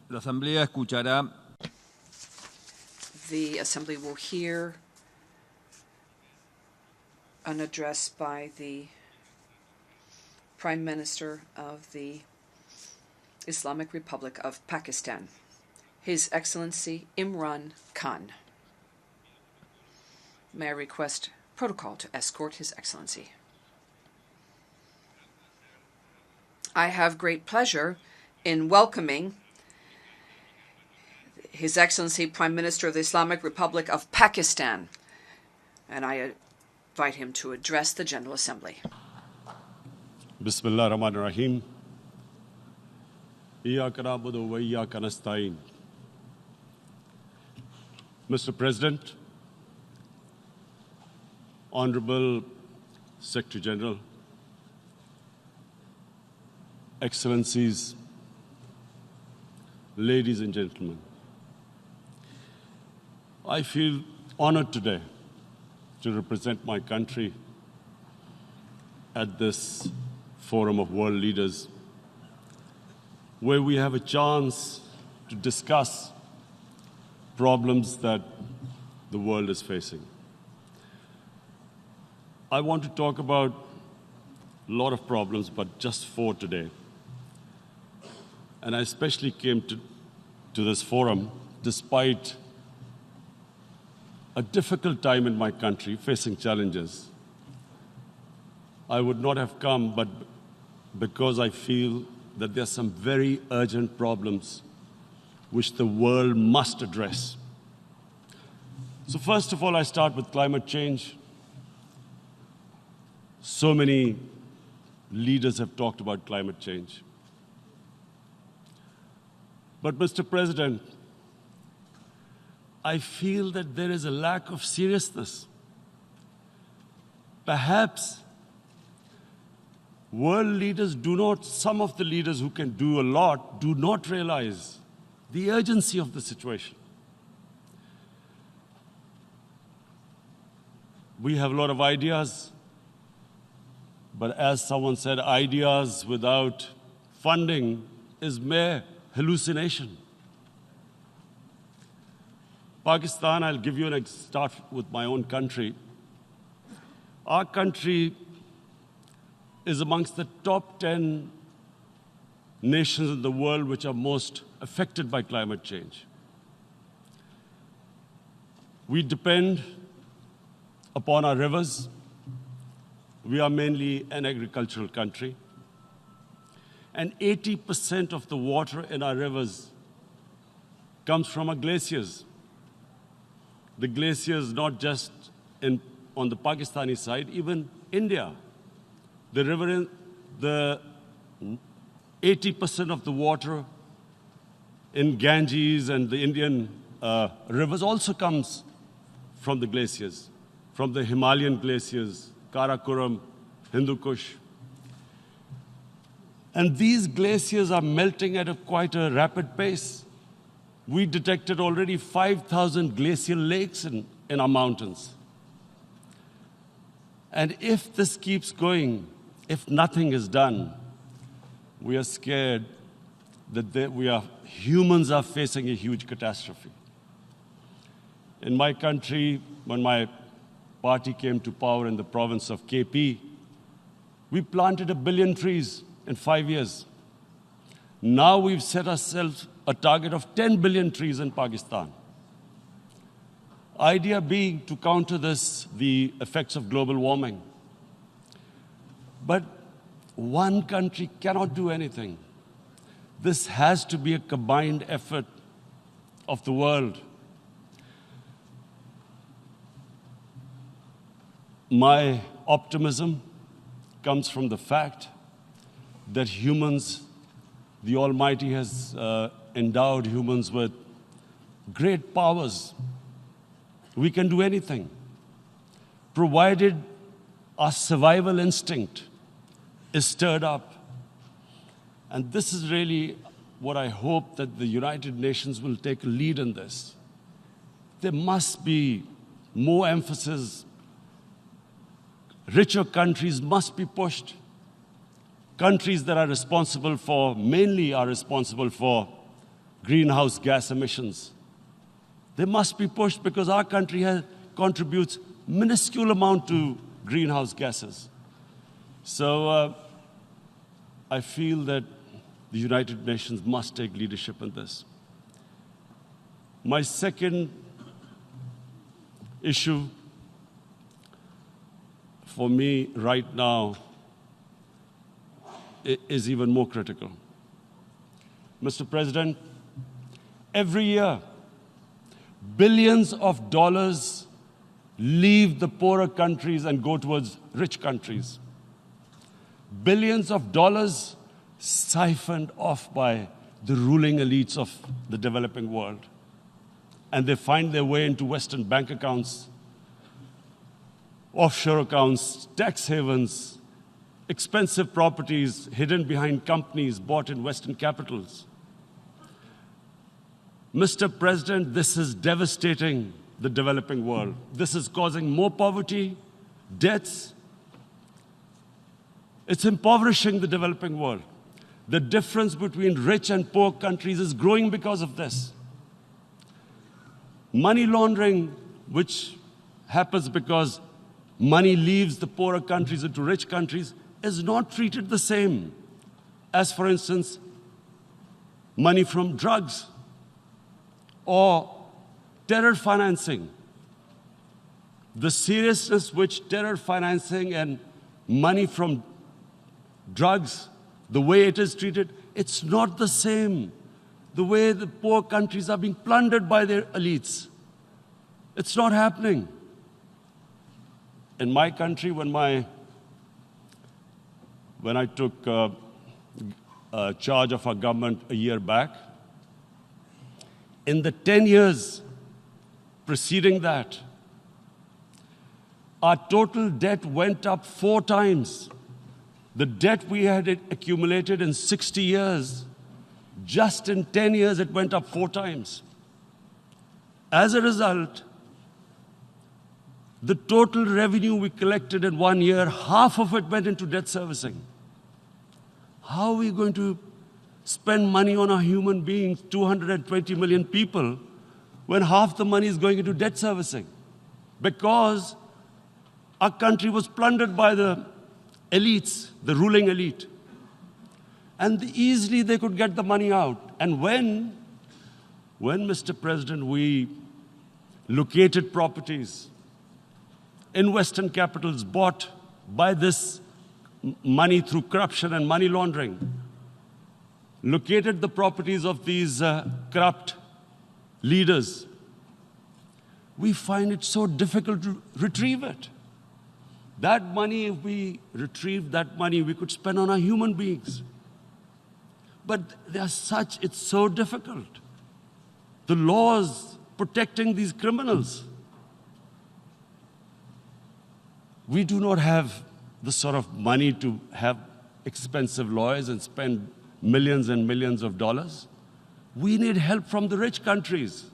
La Asamblea escuchará. The Assembly will hear an address by the Prime Minister of the Islamic Republic of Pakistan, His Excellency Imran Khan. May I request protocol to escort His Excellency? I have great pleasure in welcoming His Excellency Prime Minister of the Islamic Republic of Pakistan, and I invite him to address the General Assembly. Bismillah ar-Rahman ar-Rahim. Iyyaka na'budu wa iyyaka nasta'in. Mr. President, Honorable Secretary General, Excellencies, ladies and gentlemen, I feel honored today to represent my country at this forum of world leaders, where we have a chance to discuss problems that the world is facing. I want to talk about a lot of problems, but just 4 today. And I especially came to this forum despite a difficult time in my country, facing challenges. I would not have come, but because I feel that there are some very urgent problems which the world must address. So first of all, I start with climate change. So many leaders have talked about climate change. But Mr. President, I feel that there is a lack of seriousness. Perhaps world leaders some of the leaders who can do a lot, do not realize the urgency of the situation. We have a lot of ideas, but as someone said, ideas without funding is mere hallucination. Pakistan, I'll give you start with my own country. Our country is amongst the top 10 nations in the world which are most affected by climate change. We depend upon our rivers. We are mainly an agricultural country. And 80% of the water in our rivers comes from our glaciers. The glaciers, not just on the Pakistani side, even India. The 80% of the water in Ganges and the Indian rivers also comes from the glaciers, from the Himalayan glaciers, Karakoram, Hindu Kush. And these glaciers are melting at quite a rapid pace. We detected already 5,000 glacial lakes in our mountains. And if this keeps going, if nothing is done, we are scared that humans are facing a huge catastrophe. In my country, when my party came to power in the province of KP, we planted 1 billion trees in 5 years. Now we've set ourselves a target of 10 billion trees in Pakistan. Idea being to counter the effects of global warming. But one country cannot do anything. This has to be a combined effort of the world. My optimism comes from the fact that humans, the Almighty has endowed humans with great powers. We can do anything, provided our survival instinct is stirred up. And this is really what I hope that the United Nations will take a lead in this. There must be more emphasis. Richer countries must be pushed. Countries that are responsible for greenhouse gas emissions. They must be pushed because our country contributes minuscule amount to greenhouse gases. So I feel that the United Nations must take leadership in this. My second issue for me right now is even more critical. Mr. President, every year, billions of dollars leave the poorer countries and go towards rich countries. Billions of dollars siphoned off by the ruling elites of the developing world. And they find their way into Western bank accounts, offshore accounts, tax havens, expensive properties hidden behind companies bought in Western capitals. Mr. President, this is devastating the developing world. This is causing more poverty, debts. It's impoverishing the developing world. The difference between rich and poor countries is growing because of this. Money laundering, which happens because money leaves the poorer countries into rich countries, is not treated the same as, for instance, money from drugs or terror financing. The seriousness which terror financing and money from drugs, the way it is treated, it's not the same. The way the poor countries are being plundered by their elites. It's not happening. In my country, when I took charge of our government a year back, in the 10 years preceding that, our total debt went up 4 times. The debt we had accumulated in 60 years, just in 10 years, it went up 4 times. As a result, the total revenue we collected in 1 year, half of it went into debt servicing. How are we going to spend money on our human beings, 220 million people, when half the money is going into debt servicing? Because our country was plundered by the elites, the ruling elite. And easily they could get the money out. And when, Mr. President, we located properties in Western capitals bought by this money through corruption and money laundering, located the properties of these corrupt leaders, we find it so difficult to retrieve it. That money, if we retrieved that money, we could spend on our human beings. But it's so difficult. The laws protecting these criminals. We do not have the sort of money to have expensive lawyers and spend millions and millions of dollars. We need help from the rich countries.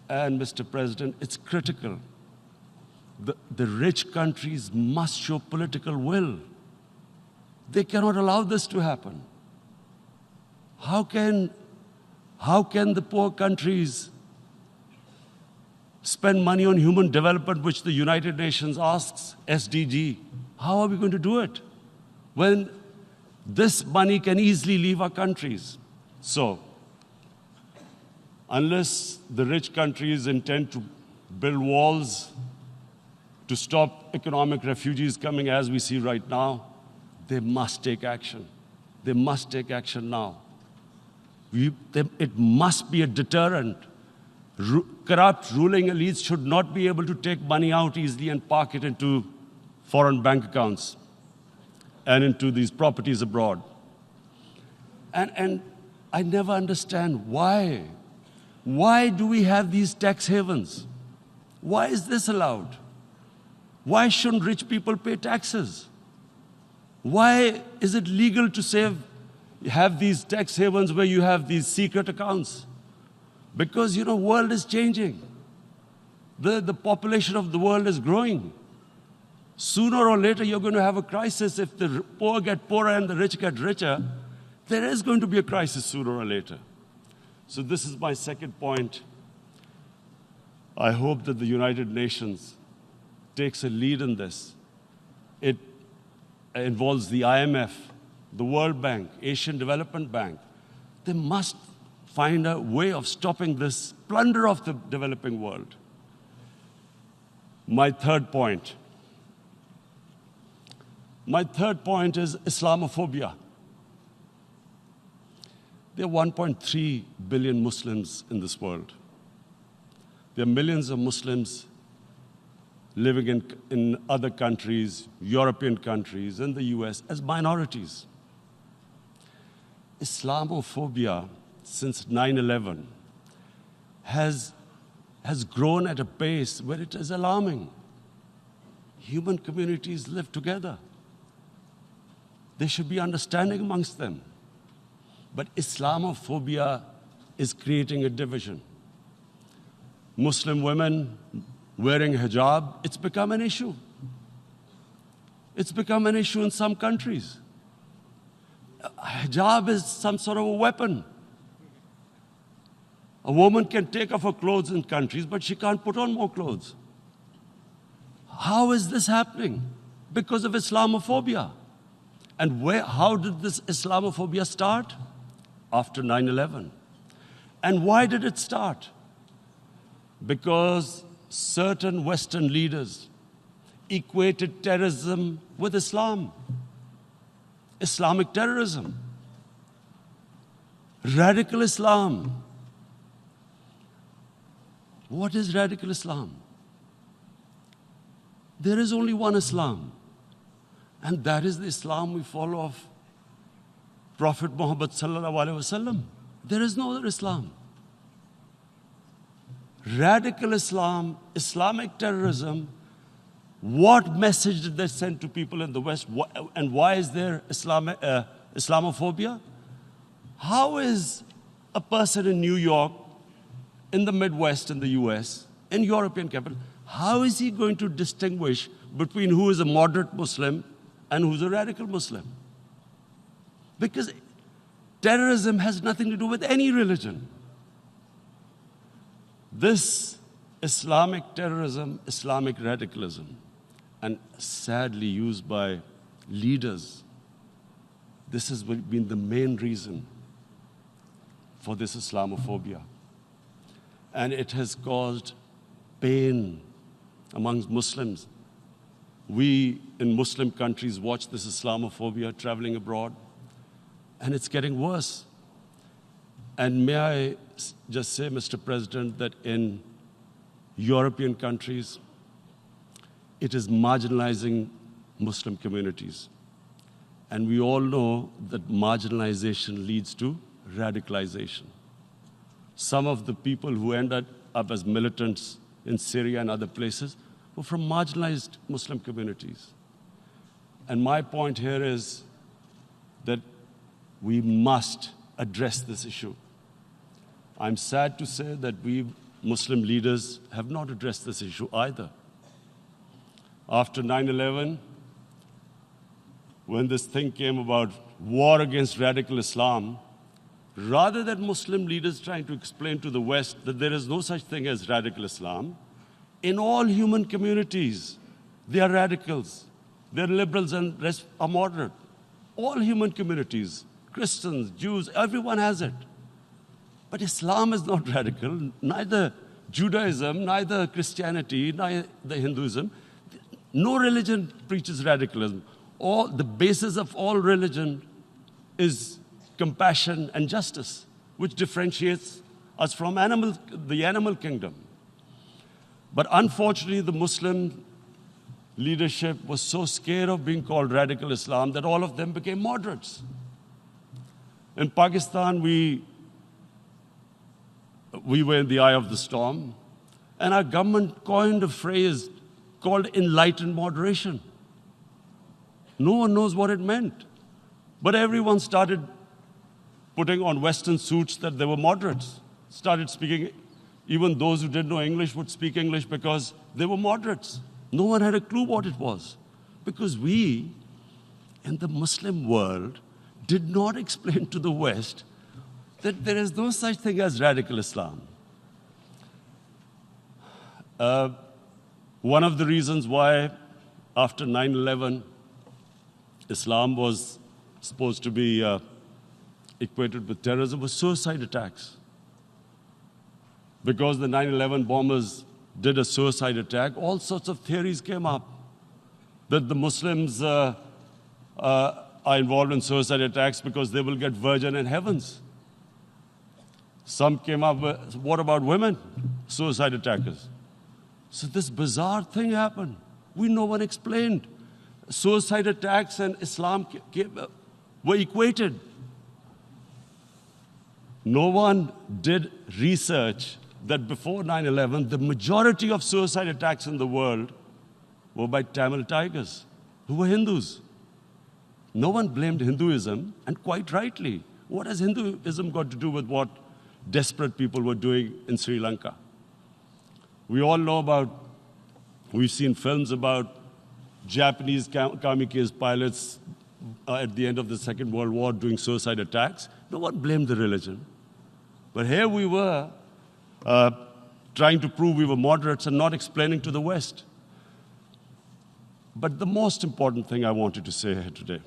And, Mr. President, it's critical. The rich countries must show political will. They cannot allow this to happen. How can the poor countries spend money on human development, which the United Nations asks, SDG? How are we going to do it when this money can easily leave our countries? So, unless the rich countries intend to build walls to stop economic refugees coming as we see right now, they must take action. They must take action now. It must be a deterrent. Corrupt ruling elites should not be able to take money out easily and park it into foreign bank accounts and into these properties abroad. And I never understand why. Why do we have these tax havens? Why is this allowed? Why shouldn't rich people pay taxes? Why is it legal to have these tax havens where you have these secret accounts? Because, the world is changing. The population of the world is growing. Sooner or later, you're going to have a crisis if the poor get poorer and the rich get richer. There is going to be a crisis sooner or later. So this is my second point. I hope that the United Nations takes a lead in this. It involves the IMF, the World Bank, Asian Development Bank. They must find a way of stopping this plunder of the developing world. My third point is Islamophobia. There are 1.3 billion Muslims in this world. There are millions of Muslims living in other countries, European countries, and the US as minorities. Islamophobia, since 9/11, has grown at a pace where it is alarming. Human communities live together. There should be understanding amongst them. But Islamophobia is creating a division. Muslim women wearing hijab, it's become an issue. It's become an issue in some countries. Hijab is some sort of a weapon. A woman can take off her clothes in countries, but she can't put on more clothes. How is this happening? Because of Islamophobia. And how did this Islamophobia start? After 9/11. And why did it start? Because certain Western leaders equated terrorism with Islam. Islamic terrorism. Radical Islam. What is radical Islam? There is only one Islam. And that is the Islam we follow of Prophet Muhammad sallallahu alaihi wasallam. There is no other Islam. Radical Islam, Islamic terrorism, what message did they send to people in the West? And why is there Islamophobia? How is a person in New York, in the Midwest, in the US, in European capital, how is he going to distinguish between who is a moderate Muslim and who's a radical Muslim? Because terrorism has nothing to do with any religion. This Islamic terrorism, Islamic radicalism, and sadly used by leaders, this has been the main reason for this Islamophobia. And it has caused pain amongst Muslims. We in Muslim countries watch this Islamophobia traveling abroad, and it's getting worse. And may I just say, Mr. President, that in European countries, it is marginalizing Muslim communities. And we all know that marginalization leads to radicalization. Some of the people who ended up as militants in Syria and other places were from marginalized Muslim communities. And my point here is that we must address this issue. I'm sad to say that we Muslim leaders have not addressed this issue either. After 9/11, when this thing came about war against radical Islam, rather than Muslim leaders trying to explain to the West that there is no such thing as radical Islam, in all human communities, they are radicals. They're liberals and rest are moderate. All human communities, Christians, Jews, everyone has it. But Islam is not radical, neither Judaism, neither Christianity, neither Hinduism. No religion preaches radicalism. The basis of all religion is compassion and justice, which differentiates us from the animal kingdom. But unfortunately, the Muslim leadership was so scared of being called radical Islam that all of them became moderates. In Pakistan, we were in the eye of the storm, and our government coined a phrase called enlightened moderation. No one knows what it meant. But everyone started putting on Western suits that they were moderates, started speaking. Even those who didn't know English would speak English because they were moderates. No one had a clue what it was. Because we, in the Muslim world, did not explain to the West that there is no such thing as radical Islam. One of the reasons why after 9/11, Islam was supposed to be equated with terrorism was suicide attacks. Because the 9/11 bombers did a suicide attack, all sorts of theories came up that the Muslims are involved in suicide attacks because they will get virgin in heavens. Some came up with, what about women, suicide attackers? So this bizarre thing happened. No one explained. Suicide attacks and Islam were equated. No one did research that before 9/11, the majority of suicide attacks in the world were by Tamil tigers, who were Hindus. No one blamed Hinduism, and quite rightly. What has Hinduism got to do with what desperate people were doing in Sri Lanka? We all know we've seen films about Japanese kamikaze pilots at the end of the Second World War doing suicide attacks. No one blamed the religion. But here we were trying to prove we were moderates and not explaining to the West. But the most important thing I wanted to say here today,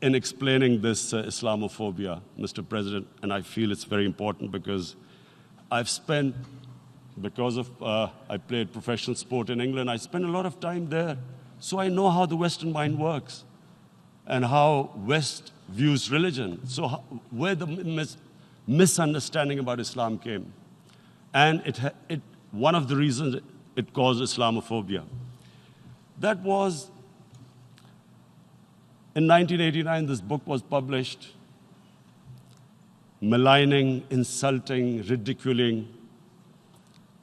in explaining this Islamophobia, Mr. President, and I feel it's very important because I played professional sport in England, I spent a lot of time there. So I know how the Western mind works and how West views religion. So where the misunderstanding about Islam came. And one of the reasons it caused Islamophobia. That was, in 1989, this book was published, maligning, insulting, ridiculing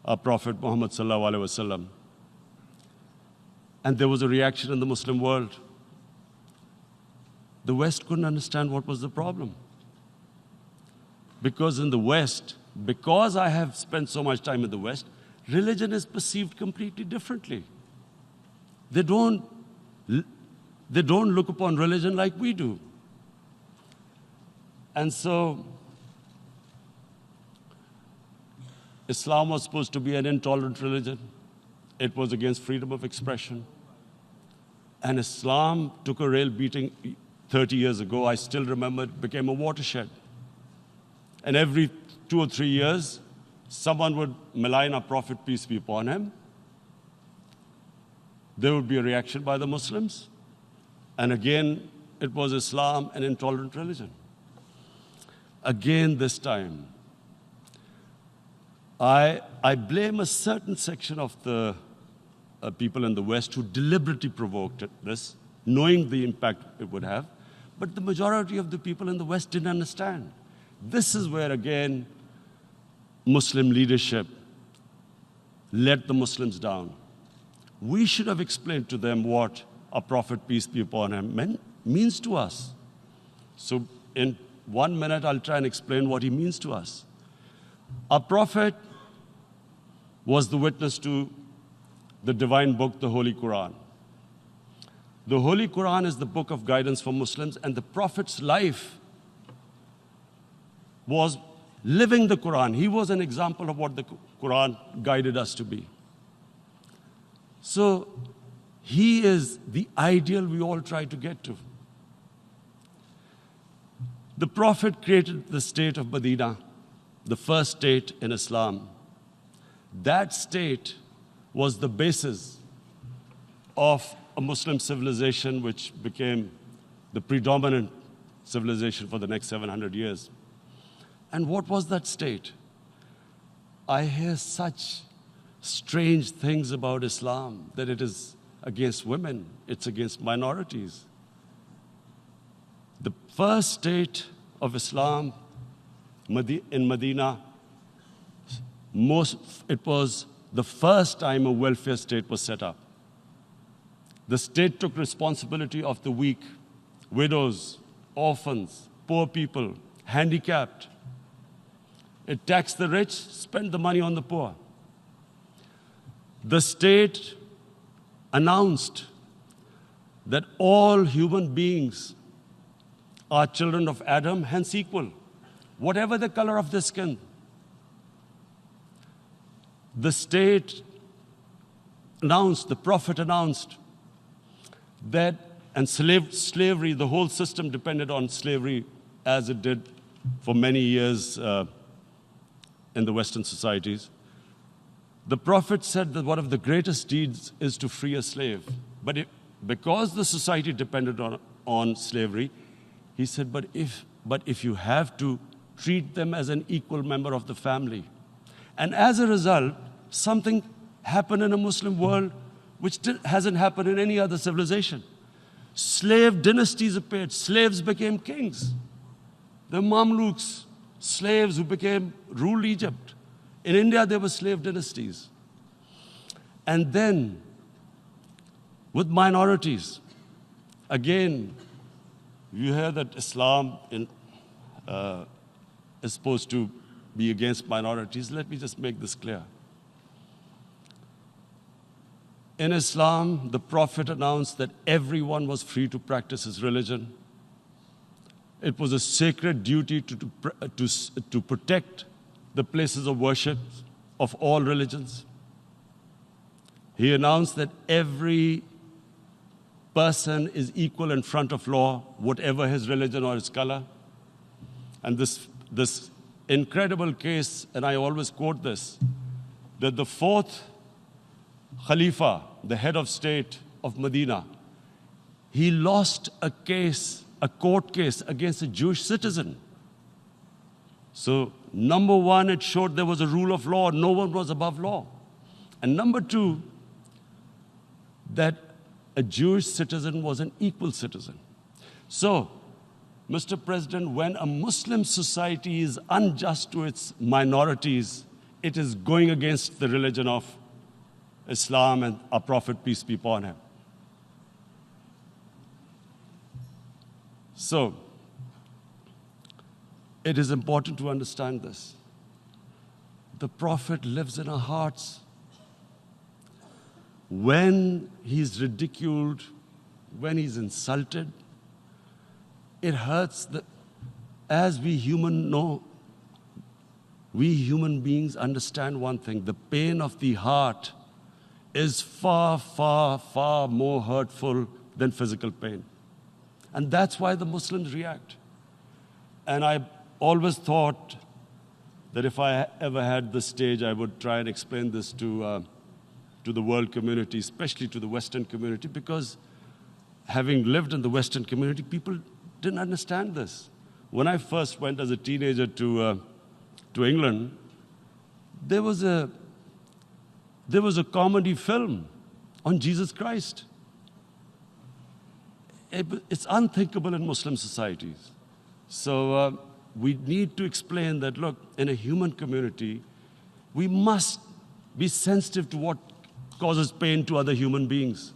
our Prophet Muhammad sallallahu alaihi wasallam. And there was a reaction in the Muslim world. The West couldn't understand what was the problem. Because in the West, because I have spent so much time in the West, religion is perceived completely differently. They don't look upon religion like we do. And so, Islam was supposed to be an intolerant religion. It was against freedom of expression. And Islam took a real beating 30 years ago. I still remember it became a watershed. And every 2 or 3 years, someone would malign our Prophet, peace be upon him. There would be a reaction by the Muslims. And again, it was Islam, an intolerant religion. Again, this time, I blame a certain section of the people in the West who deliberately provoked this, knowing the impact it would have. But the majority of the people in the West didn't understand. This is where, again, Muslim leadership let the Muslims down. We should have explained to them what our Prophet, peace be upon him, means to us. So in 1 minute, I'll try and explain what he means to us. Our Prophet was the witness to the divine book, the Holy Quran. The Holy Quran is the book of guidance for Muslims, and the Prophet's life was living the Quran. He was an example of what the Quran guided us to be. So he is the ideal we all try to get to. The Prophet created the state of Medina, the first state in Islam. That state was the basis of a Muslim civilization which became the predominant civilization for the next 700 years. And what was that state? I hear such strange things about Islam, that it is against women, it's against minorities. The first state of Islam in Medina, it was the first time a welfare state was set up. The state took responsibility of the weak, widows, orphans, poor people, handicapped. It taxed the rich, spent the money on the poor. The state announced that all human beings are children of Adam, hence equal, whatever the color of their skin. The state announced, the Prophet announced that, and slavery, the whole system depended on slavery as it did for many years in the Western societies. The Prophet said that one of the greatest deeds is to free a slave. But because the society depended on slavery, he said, but if you have to treat them as an equal member of the family. And as a result, something happened in a Muslim world which hasn't happened in any other civilization. Slave dynasties appeared. Slaves became kings. The Mamluks, slaves who ruled Egypt. In India, there were slave dynasties. And then, with minorities, again, you hear that Islam is supposed to be against minorities. Let me just make this clear. In Islam, the Prophet announced that everyone was free to practice his religion. It was a sacred duty to protect the places of worship of all religions. He announced that every person is equal in front of law, whatever his religion or his color. And this incredible case, and I always quote this, that the fourth Khalifa, the head of state of Medina, he lost a court case against a Jewish citizen. So, number one, it showed there was a rule of law, no one was above law. And number two, that a Jewish citizen was an equal citizen. So, Mr. President, when a Muslim society is unjust to its minorities, it is going against the religion of Islam and our Prophet, peace be upon him. So, it is important to understand this. The Prophet lives in our hearts. When he's ridiculed, when he's insulted, it hurts. As we human beings understand one thing, the pain of the heart is far, far, far more hurtful than physical pain. And that's why the Muslims react. And I always thought that if I ever had the stage, I would try and explain this to the world community, especially to the Western community, because having lived in the Western community, people didn't understand this. When I first went as a teenager to England, there was a comedy film on Jesus Christ. It's unthinkable in Muslim societies. So we need to explain that, look, in a human community, we must be sensitive to what causes pain to other human beings.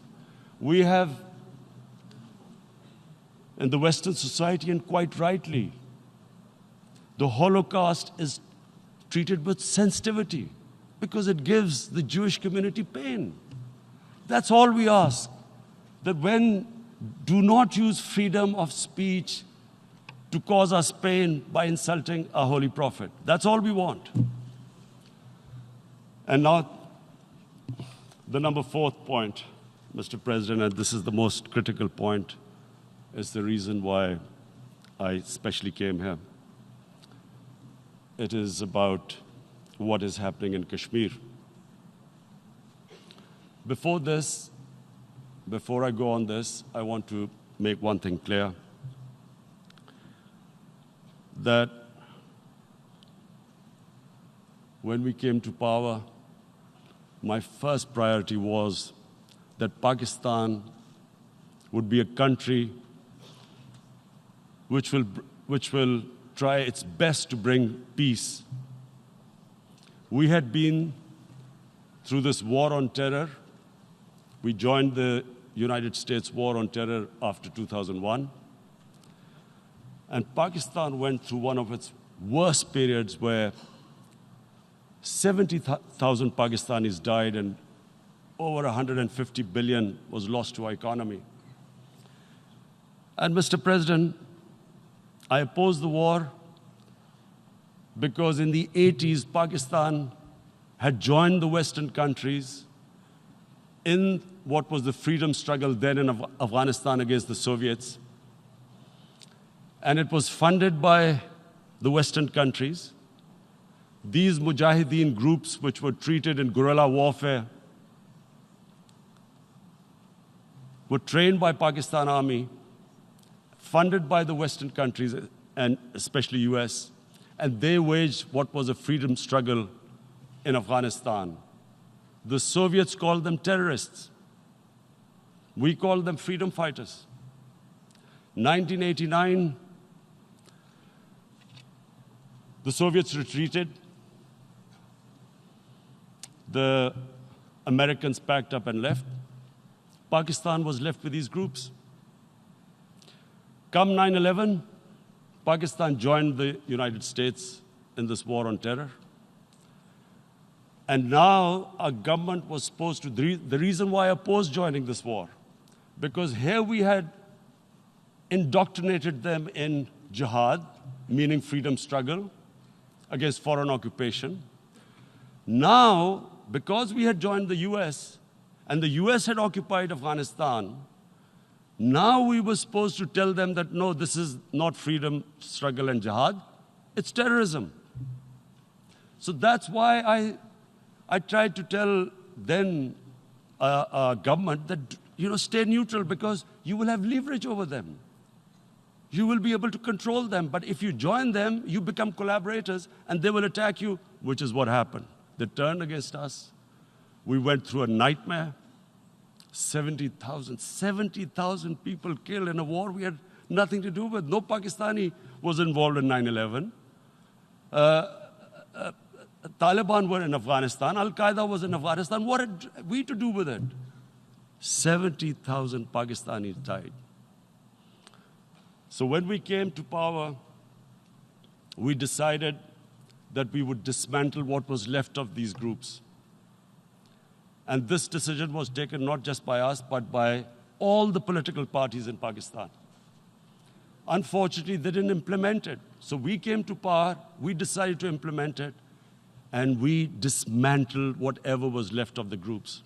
We have, in the Western society, and quite rightly, the Holocaust is treated with sensitivity because it gives the Jewish community pain. That's all we ask. That do not use freedom of speech to cause us pain by insulting our holy prophet. That's all we want. And now, the number fourth point, Mr. President, and this is the most critical point, is the reason why I especially came here. It is about what is happening in Kashmir. Before I go on this, I want to make one thing clear. That when we came to power, my first priority was that Pakistan would be a country which will try its best to bring peace. We had been through this war on terror. We joined the United States war on terror after 2001. And Pakistan went through one of its worst periods where 70,000 Pakistanis died and over 150 billion was lost to our economy. And Mr. President, I opposed the war because in the 80s, Pakistan had joined the Western countries in what was the freedom struggle then in Afghanistan against the Soviets. And it was funded by the Western countries. These mujahideen groups, which were treated in guerrilla warfare, were trained by Pakistan Army, funded by the Western countries, and especially US, and they waged what was a freedom struggle in Afghanistan. The Soviets called them terrorists. We called them freedom fighters. 1989, the Soviets retreated. The Americans packed up and left. Pakistan was left with these groups. Come 9/11, Pakistan joined the United States in this war on terror. And now our government was supposed to, the reason why I opposed joining this war, because here we had indoctrinated them in jihad, meaning freedom struggle against foreign occupation. Now, because we had joined the US, and the US had occupied Afghanistan, now we were supposed to tell them that, no, this is not freedom struggle and jihad, it's terrorism. So that's why I tried to tell then government that, stay neutral because you will have leverage over them. You will be able to control them. But if you join them, you become collaborators and they will attack you, which is what happened. They turned against us. We went through a nightmare. 70,000 people killed in a war we had nothing to do with. No Pakistani was involved in 9/11. Taliban were in Afghanistan. Al-Qaeda was in Afghanistan. What had we to do with it? 70,000 Pakistanis died. So when we came to power, we decided that we would dismantle what was left of these groups. And this decision was taken not just by us, but by all the political parties in Pakistan. Unfortunately, they didn't implement it. So we came to power, we decided to implement it, and we dismantled whatever was left of the groups.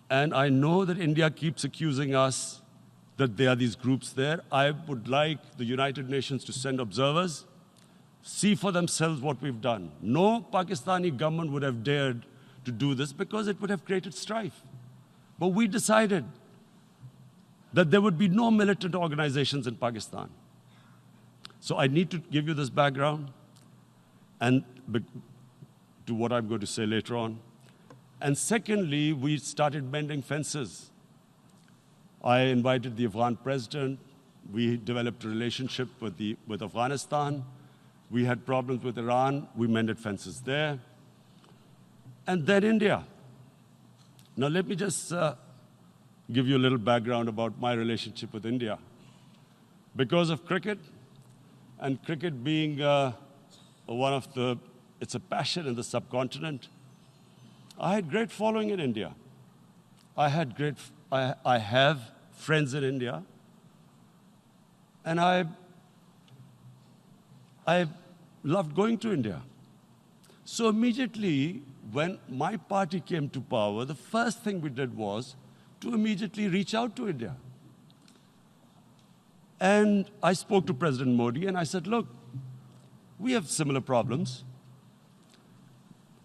And I know that India keeps accusing us that there are these groups there. I would like the United Nations to send observers, see for themselves what we've done. No Pakistani government would have dared to do this because it would have created strife. But we decided that there would be no militant organizations in Pakistan. So I need to give you this background and to what I'm going to say later on. And secondly, we started mending fences. I invited the Afghan president. We developed a relationship with Afghanistan. We had problems with Iran. We mended fences there. And then India. Now let me just give you a little background about my relationship with India. Because of cricket, and cricket being it's a passion in the subcontinent, I had great following in India. I have friends in India, and I loved going to India. So immediately, when my party came to power, the first thing we did was to immediately reach out to India. And I spoke to President Modi, and I said, look, we have similar problems.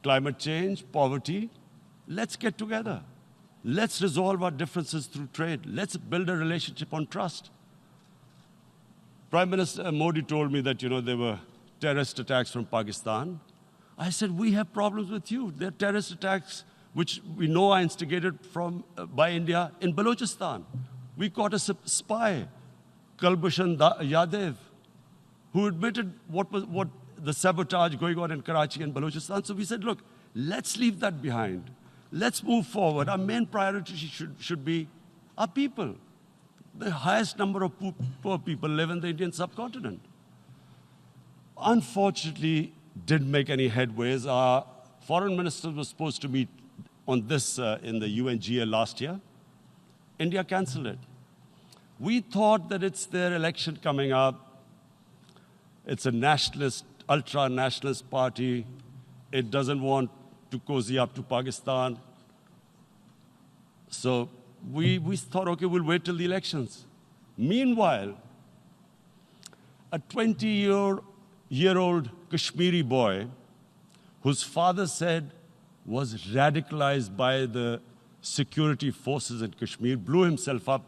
Climate change, poverty, let's get together. Let's resolve our differences through trade. Let's build a relationship on trust. Prime Minister Modi told me that, there were terrorist attacks from Pakistan. I said, we have problems with you. There are terrorist attacks which we know are instigated by India in Balochistan. We caught a spy, Kulbhushan Yadav, who admitted what the sabotage going on in Karachi and Balochistan. So we said, look, let's leave that behind. Let's move forward. Our main priority should be our people. The highest number of poor people live in the Indian subcontinent. Unfortunately, didn't make any headways. Our foreign ministers were supposed to meet on this in the UNGA last year. India canceled it. We thought that it's their election coming up. It's a nationalist, ultra-nationalist party. It doesn't want to cozy up to Pakistan. So we thought, okay, we'll wait till the elections. Meanwhile, a 20-year-old Kashmiri boy, whose father said was radicalized by the security forces in Kashmir, blew himself up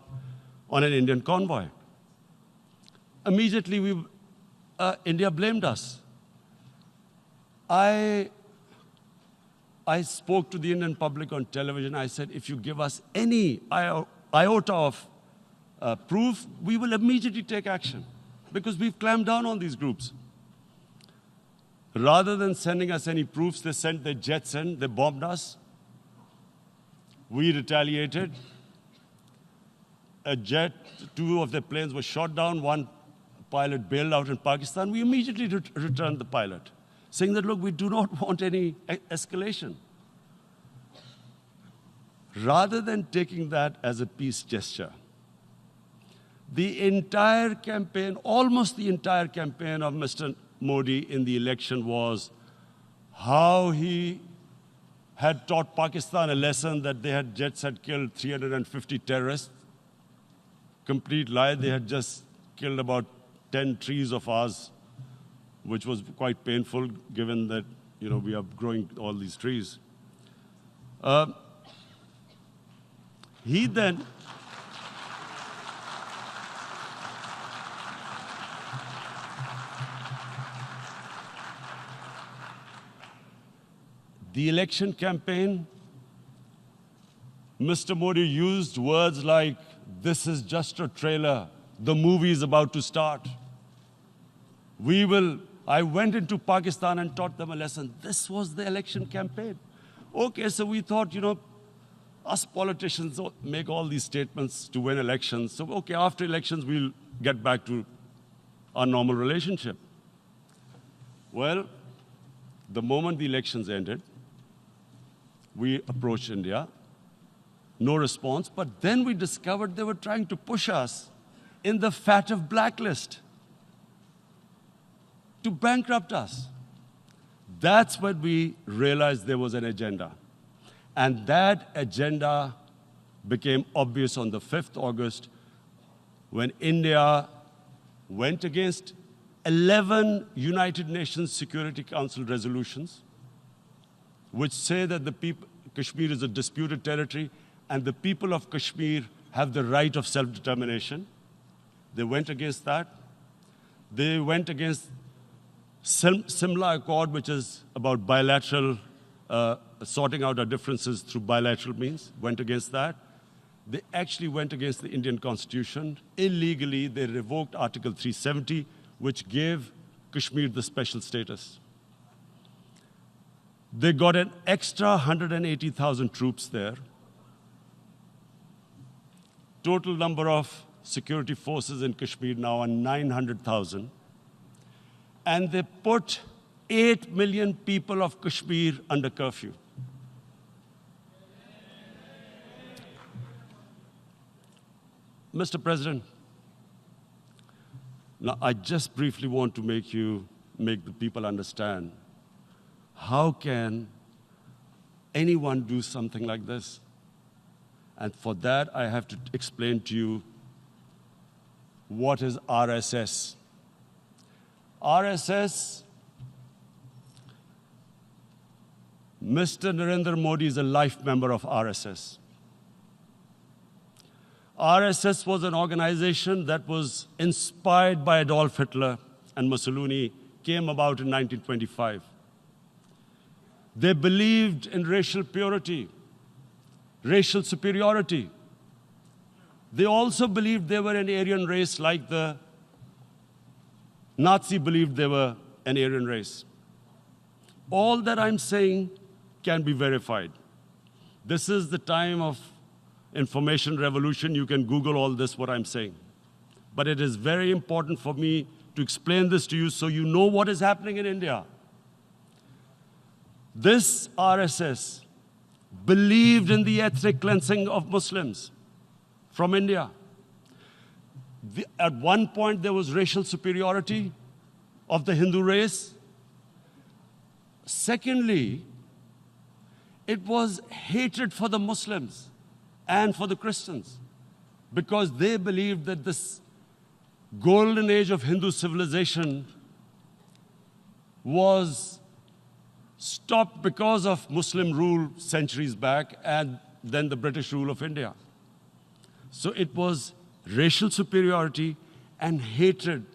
on an Indian convoy. Immediately, India blamed us. I spoke to the Indian public on television. I said, if you give us any iota of proof, we will immediately take action, because we've clamped down on these groups. Rather than sending us any proofs, they sent their jets in, they bombed us. We retaliated. A jet, 2 of their planes were shot down, 1 pilot bailed out in Pakistan. We immediately returned the pilot, saying that, look, we do not want any escalation. Rather than taking that as a peace gesture, the entire campaign, almost the entire campaign of Mr. Modi in the election was how he had taught Pakistan a lesson that jets had killed 350 terrorists. Complete lie. They had just killed about 10 trees of ours, which was quite painful given that, we are growing all these trees. He then the election campaign, Mr. Modi used words like, this is just a trailer, the movie is about to start. I went into Pakistan and taught them a lesson. This was the election campaign. Okay, so we thought, us politicians make all these statements to win elections. So, okay, after elections, we'll get back to our normal relationship. Well, the moment the elections ended, we approached India, no response, but then we discovered they were trying to push us in the FATF blacklist to bankrupt us. That's when we realized there was an agenda. And that agenda became obvious on the 5th August when India went against 11 United Nations Security Council resolutions, which say that Kashmir is a disputed territory and the people of Kashmir have the right of self-determination. They went against that. They went against Simla Accord, which is about bilateral, sorting out our differences through bilateral means, went against that. They actually went against the Indian Constitution. Illegally, they revoked Article 370, which gave Kashmir the special status. They got an extra 180,000 troops there. Total number of security forces in Kashmir now are 900,000. And they put 8 million people of Kashmir under curfew. Mr. President, now I just briefly want to make the people understand, how can anyone do something like this? And for that, I have to explain to you what is RSS. RSS, Mr. Narendra Modi is a life member of RSS. RSS was an organization that was inspired by Adolf Hitler and Mussolini, came about in 1925. They believed in racial purity, racial superiority. They also believed they were an Aryan race like the Nazi believed they were an Aryan race. All that I'm saying can be verified. This is the time of information revolution. You can Google all this, what I'm saying. But it is very important for me to explain this to you so you know what is happening in India. This RSS believed in the ethnic cleansing of Muslims from India. At one point, there was racial superiority of the Hindu race. Secondly, it was hatred for the Muslims and for the Christians, because they believed that this golden age of Hindu civilization was stopped because of Muslim rule centuries back and then the British rule of India. So it was racial superiority and hatred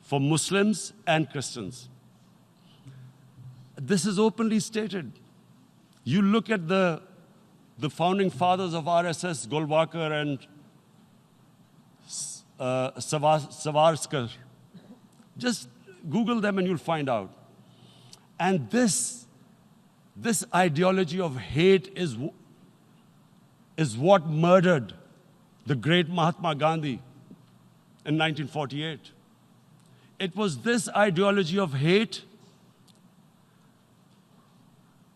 for Muslims and Christians. This is openly stated. You look at the founding fathers of RSS, Golwalkar and Savarkar. Just Google them and you'll find out. And this ideology of hate is what murdered the great Mahatma Gandhi in 1948. It was this ideology of hate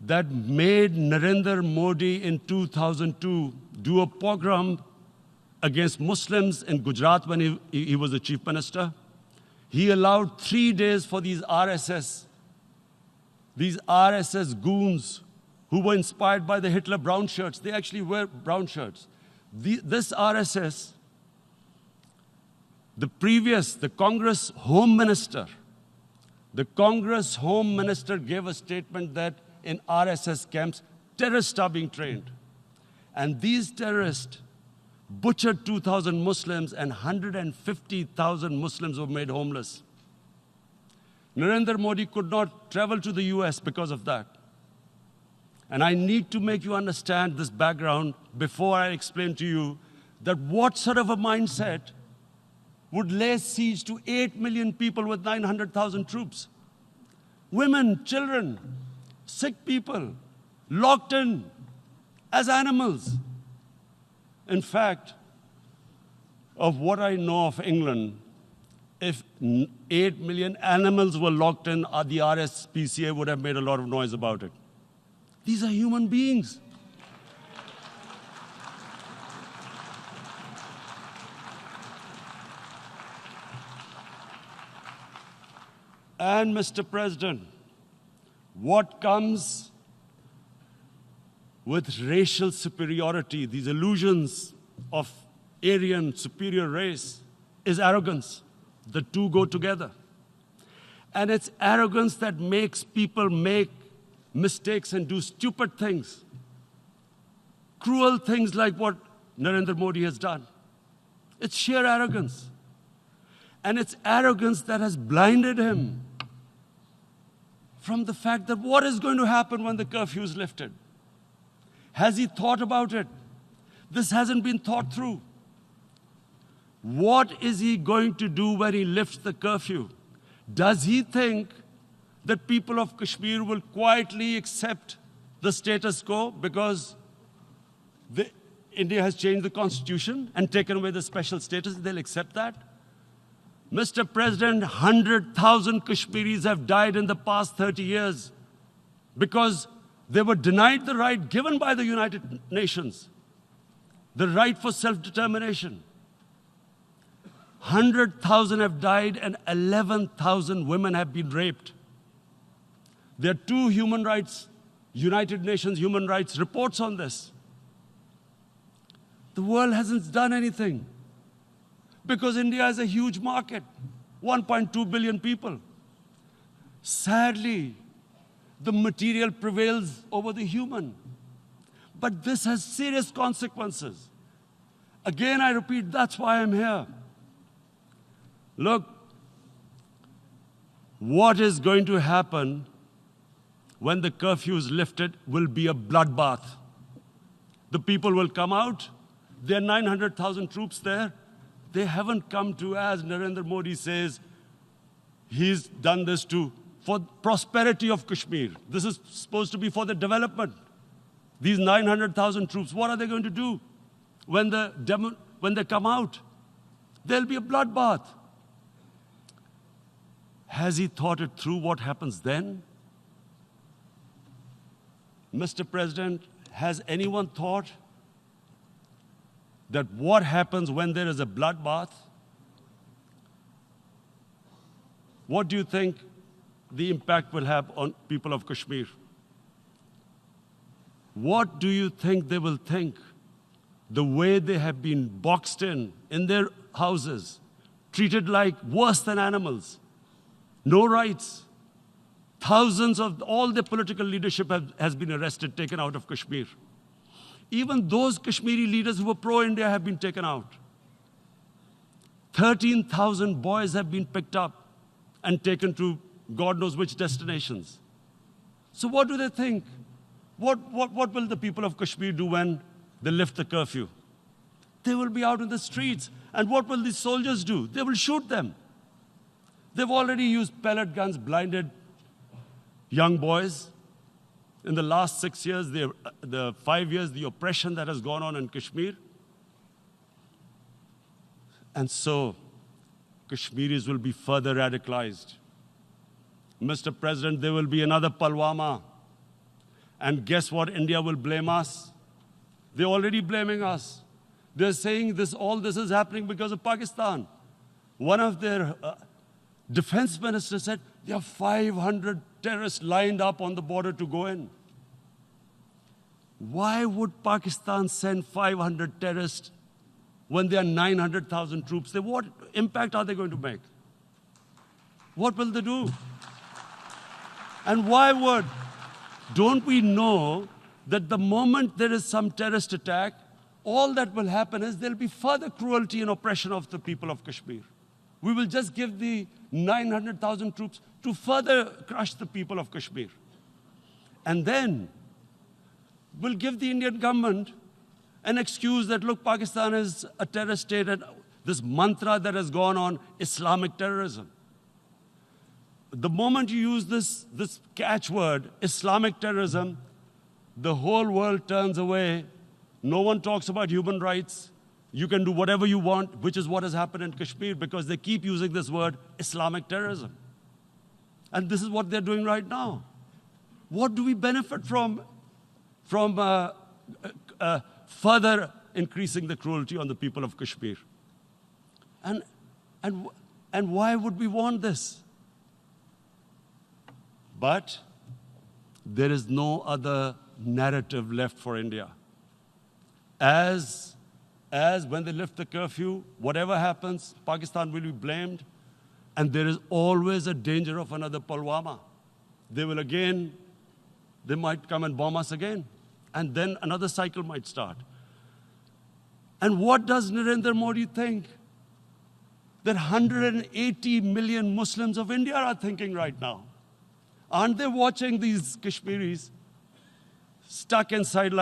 that made Narendra Modi in 2002 do a pogrom against Muslims in Gujarat when he was the chief minister. He allowed 3 days for these RSS goons who were inspired by the Hitler brown shirts. They actually wear brown shirts. This RSS, the Congress Home Minister gave a statement that in RSS camps, terrorists are being trained. And these terrorists butchered 2,000 Muslims and 150,000 Muslims were made homeless. Narendra Modi could not travel to the US because of that. And I need to make you understand this background before I explain to you that what sort of a mindset would lay siege to 8 million people with 900,000 troops. Women, children, sick people, locked in as animals. In fact, of what I know of England, if 8 million animals were locked in, the RSPCA would have made a lot of noise about it. These are human beings. And Mr. President, what comes with racial superiority, these illusions of Aryan superior race, is arrogance. The two go together. And it's arrogance that makes people make mistakes and do stupid things. Cruel things like what Narendra Modi has done. It's sheer arrogance. And it's arrogance that has blinded him from the fact that what is going to happen when the curfew is lifted? Has he thought about it? This hasn't been thought through. What is he going to do when he lifts the curfew? Does he think that people of Kashmir will quietly accept the status quo because India has changed the constitution and taken away the special status? They'll accept that? Mr. President, 100,000 Kashmiris have died in the past 30 years because they were denied the right given by the United Nations, the right for self-determination. 100,000 have died and 11,000 women have been raped. There are 2 United Nations human rights reports on this. The world hasn't done anything because India is a huge market, 1.2 billion people. Sadly, the material prevails over the human. But this has serious consequences. Again, I repeat, that's why I'm here. Look, what is going to happen when the curfew is lifted will be a bloodbath. The people will come out. There are 900,000 troops there. They haven't come to, as Narendra Modi says, he's done this for prosperity of Kashmir. This is supposed to be for the development. These 900,000 troops, what are they going to do when they come out? There'll be a bloodbath. Has he thought it through what happens then? Mr. President, has anyone thought that what happens when there is a bloodbath? What do you think the impact will have on people of Kashmir? What do you think they will think? The way they have been boxed in their houses, treated like worse than animals, no rights. Thousands of all the political leadership has been arrested, taken out of Kashmir. Even those Kashmiri leaders who were pro-India have been taken out. 13,000 boys have been picked up and taken to God knows which destinations. So what do they think? What will the people of Kashmir do when they lift the curfew? They will be out in the streets. And what will these soldiers do? They will shoot them. They've already used pellet guns, blinded young boys. In the last 6 years, the 5 years, the oppression that has gone on in Kashmir. And so, Kashmiris will be further radicalized. Mr. President, there will be another Pulwama. And guess what? India will blame us. They're already blaming us. They're saying all this is happening because of Pakistan. One of their defense ministers said, there are 500 terrorists lined up on the border to go in. Why would Pakistan send 500 terrorists when there are 900,000 troops? What impact are they going to make? What will they do? And don't we know that the moment there is some terrorist attack, all that will happen is there'll be further cruelty and oppression of the people of Kashmir. We will just give the 900,000 troops to further crush the people of Kashmir. And then we'll give the Indian government an excuse that, look, Pakistan is a terrorist state, and this mantra that has gone on, Islamic terrorism. The moment you use this catchword, Islamic terrorism, the whole world turns away. No one talks about human rights. You can do whatever you want, which is what has happened in Kashmir, because they keep using this word, Islamic terrorism. And this is what they're doing right now. What do we benefit from further increasing the cruelty on the people of Kashmir? And why would we want this? But there is no other narrative left for India. As when they lift the curfew, whatever happens, Pakistan will be blamed, and there is always a danger of another Pulwama. They might come and bomb us again, and then another cycle might start. And what does Narendra Modi think? That 180 million Muslims of India are thinking right now. Aren't they watching these Kashmiris stuck inside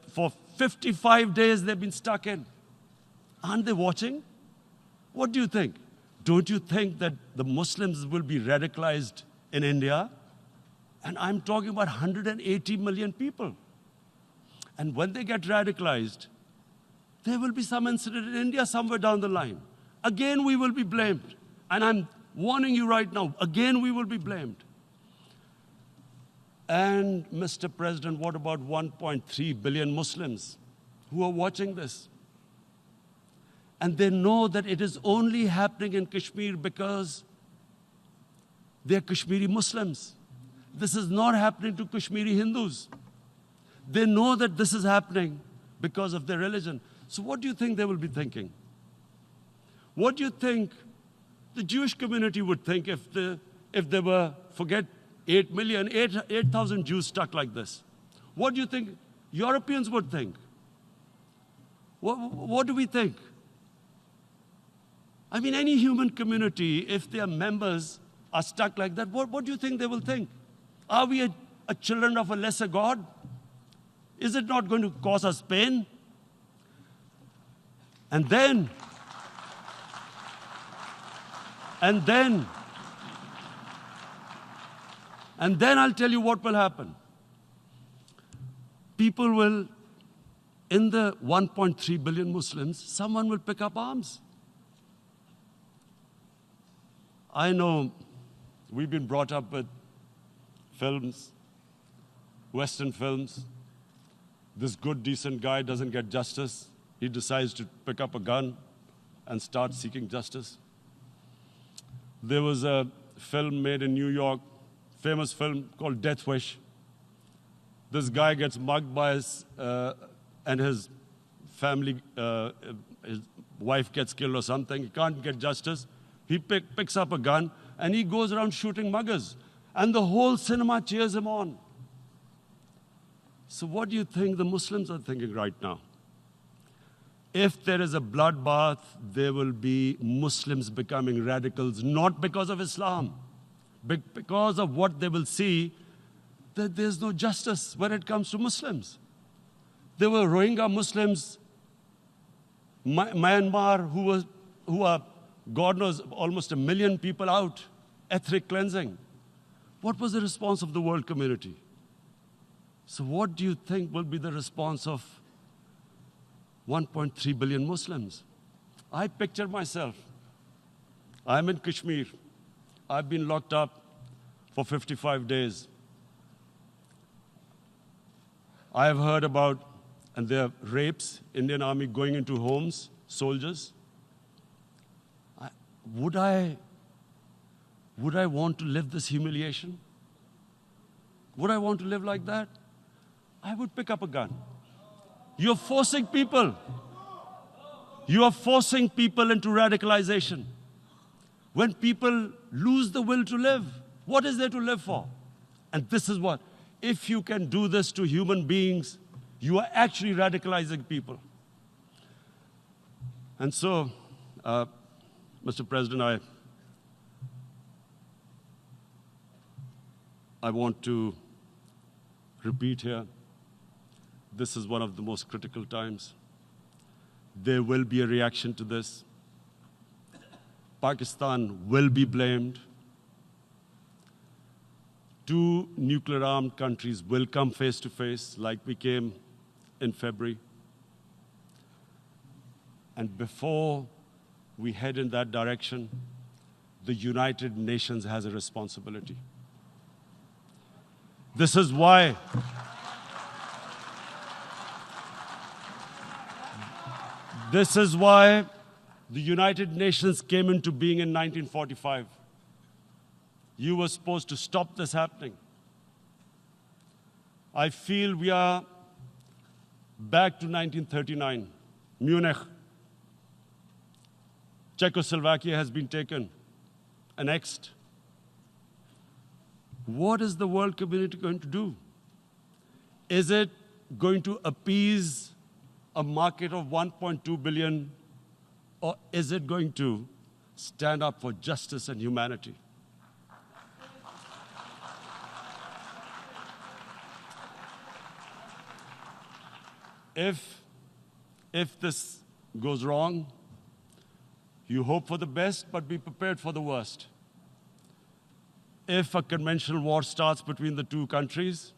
for 55 days they've been stuck in? Aren't they watching? What do you think? Don't you think that the Muslims will be radicalized in India? And I'm talking about 180 million people. And when they get radicalized, there will be some incident in India somewhere down the line. Again, we will be blamed. And I'm warning you right now, again, we will be blamed. And, Mr. President, what about 1.3 billion Muslims who are watching this? And they know that it is only happening in Kashmir because they're Kashmiri Muslims. This is not happening to Kashmiri Hindus. They know that this is happening because of their religion. So what do you think they will be thinking? What do you think the Jewish community would think if they were, forget 8,000 Jews stuck like this? What do you think Europeans would think? What do we think? I mean, any human community, if their members are stuck like that, what do you think they will think? Are we a children of a lesser God? Is it not going to cause us pain? And then I'll tell you what will happen. People will, in the 1.3 billion Muslims, someone will pick up arms. I know we've been brought up with films, Western films. This good, decent guy doesn't get justice. he decides to pick up a gun and start seeking justice. There was a film made in New York, famous film called Death Wish. This guy gets mugged by and his family, his wife gets killed or something. He can't get justice. He picks up a gun and he goes around shooting muggers. And the whole cinema cheers him on. So what do you think the Muslims are thinking right now? If there is a bloodbath, there will be Muslims becoming radicals, not because of Islam, but because of what they will see, that there's no justice when it comes to Muslims. There were Rohingya Muslims, Myanmar, who are, God knows, almost 1 million people out, ethnic cleansing. What was the response of the world community? So what do you think will be the response of 1.3 billion Muslims? I picture myself. I'm in Kashmir. I've been locked up for 55 days. I have heard about, and there are rapes, Indian Army going into homes, soldiers. Would I want to live this humiliation? Would I want to live like that? I would pick up a gun. You're forcing people. You are forcing people into radicalization. When people lose the will to live, what is there to live for? And this is what, if you can do this to human beings, you are actually radicalizing people. And so, Mr. President, I want to repeat here, this is one of the most critical times. There will be a reaction to this. Pakistan will be blamed. 2 nuclear-armed countries will come face to face, like we came in February. And before we head in that direction, the United Nations has a responsibility. This is why the United Nations came into being in 1945. You were supposed to stop this happening. I feel we are back to 1939, Munich. Czechoslovakia has been taken, annexed. What is the world community going to do? Is it going to appease a market of 1.2 billion, or is it going to stand up for justice and humanity? If this goes wrong, you hope for the best, but be prepared for the worst. If a conventional war starts between the 2 countries,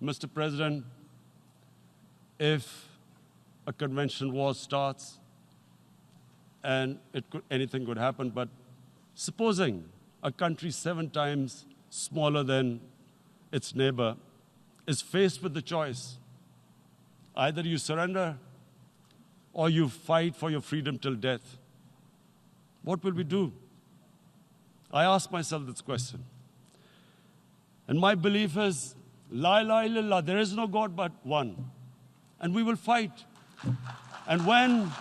Mr. President, if a conventional war starts, and anything could happen, but supposing a country 7 times smaller than its neighbor is faced with the choice, either you surrender or you fight for your freedom till death, what will we do? I ask myself this question. And my belief is, La ilaha illallah, there is no God but one. And we will fight. And when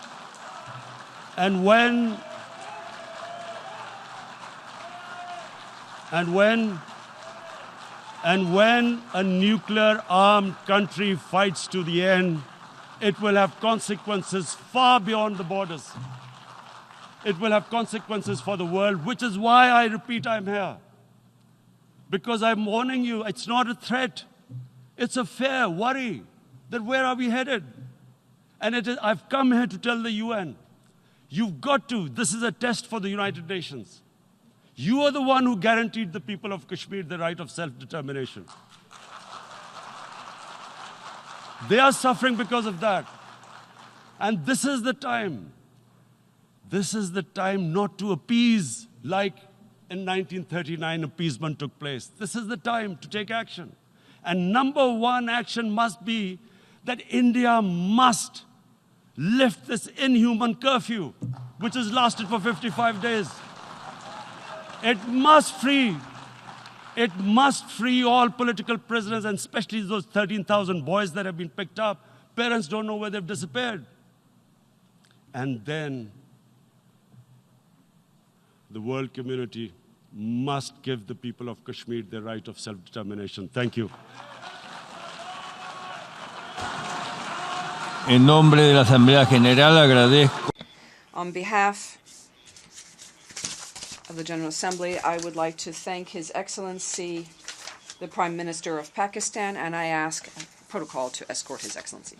a nuclear-armed country fights to the end, it will have consequences far beyond the borders. It will have consequences for the world, which is why I repeat I'm here. Because I'm warning you, it's not a threat. It's a fair worry that where are we headed? And I've come here to tell the UN, you've got to, this is a test for the United Nations. You are the one who guaranteed the people of Kashmir the right of self-determination. They are suffering because of that. And this is the time. This is the time not to appease like in 1939 appeasement took place. This is the time to take action. And number 1 action must be that India must lift this inhuman curfew, which has lasted for 55 days. It must free all political prisoners, and especially those 13,000 boys that have been picked up. Parents don't know where they've disappeared. And then the world community must give the people of Kashmir the right of self-determination. Thank you. En nombre de la Asamblea General agradezco. On behalf of the General Assembly, I would like to thank His Excellency, the Prime Minister of Pakistan, and I ask protocol to escort His Excellency.